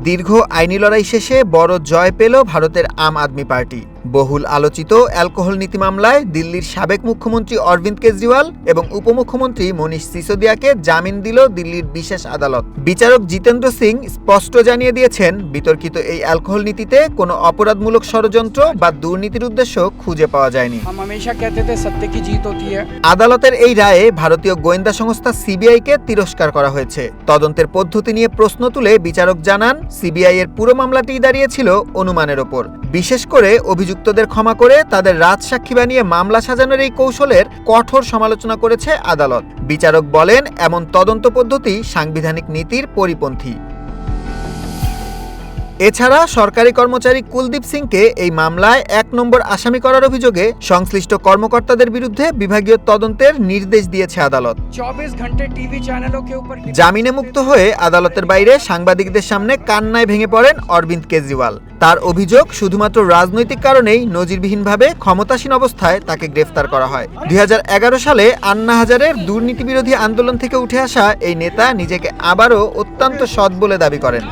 দীর্ঘ আইনি লড়াই শেষে বড় জয় পেল ভারতের আম আদমি পার্টি। বহুল আলোচিত অ্যালকোহল নীতি মামলায় দিল্লির সাবেক মুখ্যমন্ত্রী অরবিন্দ কেজরিওয়াল এবং উপমুখ্যমন্ত্রী মনীষ সিসোদিয়াকে জামিন দিল দিল্লির বিশেষ আদালত। বিচারক জিতেন্দ্র সিং স্পষ্ট জানিয়ে দিয়েছেন, বিতর্কিত এই অ্যালকোহল নীতিতে কোনো অপরাধমূলক ষড়যন্ত্র বা দুর্নীতির উদ্দেশ্য খুঁজে পাওয়া যায়নি। আদালতের এই রায়ে ভারতীয় গোয়েন্দা সংস্থা সিবিআইকে তিরস্কার করা হয়েছে। তদন্তের পদ্ধতি নিয়ে প্রশ্ন তুলে বিচারক জানান, সিবিআই এর পুরো মামলাটিই দাঁড়িয়েছিল অনুমানের ওপর। বিশেষ করে অভিযুক্তদের ক্ষমা করে তাদের রাজসাক্ষী বানিয়ে মামলা সাজানোর এই কৌশলের কঠোর সমালোচনা করেছে আদালত। বিচারক বলেন, এমন তদন্ত পদ্ধতি সাংবিধানিক নীতির পরিপন্থী। এছাড়া সরকারি কর্মচারী কুলদীপ সিংকে এই মামলায় ১ নম্বর আসামি করার অভিযোগে সংশ্লিষ্ট কর্মকর্তাদের বিরুদ্ধে বিভাগীয় তদন্তের নির্দেশ দিয়েছে আদালত। 24 ঘন্টা টিভি চ্যানেলও के ऊपर জামিনে মুক্ত হয়ে আদালতের বাইরে সাংবাদিকদের সামনে কান্নায় ভেঙে পড়েন অরবিন্দ কেজরিওয়াল। তার অভিযোগ, শুধুমাত্র রাজনৈতিক কারণেই নজিরবিহীনভাবে ক্ষমতাসীন অবস্থায় তাকে গ্রেফতার করা হয়। ২০১১ সালে আন্না হাজারের দুর্নীতি বিরোধী আন্দোলন থেকে উঠে আসা এই নেতা নিজেকে আবারও অত্যন্ত সৎ বলে দাবি করেন।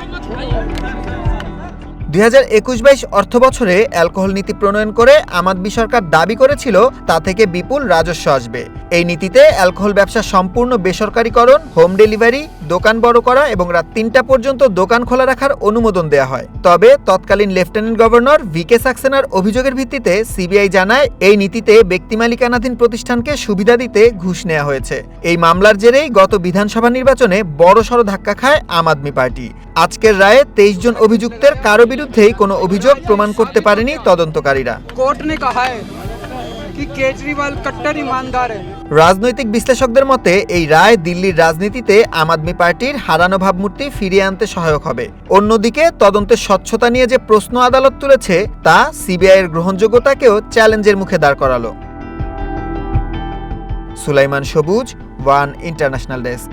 ২০২১-২২ অর্থ বছরে অ্যালকোহল নীতি প্রণয়ন করে আম আদমি সরকার দাবি করেছিল তা থেকে বিপুল রাজস্ব আসবে। এই নীতিতে অ্যালকোহল ব্যবসা সম্পূর্ণ বেসরকারীকরণ, হোম ডেলিভারি, দোকান বড় করা এবং রাত ৩টা পর্যন্ত দোকান খোলা রাখার অনুমোদন দেওয়া হয়। তবে তৎকালীন লেফটেন্যান্ট গভর্নর ভিকে সাক্সেনার অভিযোগের ভিত্তিতে সিবিআই জানায়, এই নীতিতে ব্যক্তি মালিকানাধীন প্রতিষ্ঠানকে সুবিধা দিতে ঘুষ নেওয়া হয়েছে। এই মামলার জেরেই গত বিধানসভা নির্বাচনে বড়সড় ধাক্কা খায় আম আদমি পার্টি। আজকের রায়ে ২৩ জন অভিযুক্তের কারো বিরুদ্ধেই কোনো অভিযোগ প্রমাণ করতে পারেনি তদন্তকারীরা। কোর্ট নে কাহা হ্যায় কি কেজরিওয়াল কট্টর ইমানদার হ্যায়। রাজনৈতিক বিশ্লেষকদের মতে এই রায় দিল্লির রাজনীতিতে আম আদমি পার্টির হারানো ভাবমূর্তি ফিরিয়ে আনতে সহায়ক হবে। অন্যদিকে তদন্তের স্বচ্ছতা নিয়ে যে প্রশ্ন আদালত তুলেছে তা সিবিআইয়ের গ্রহণযোগ্যতাকেও চ্যালেঞ্জের মুখে দাঁড় করালো। সুলাইমান সবুজ, ওয়ান ইন্টারন্যাশনাল ডেস্ক।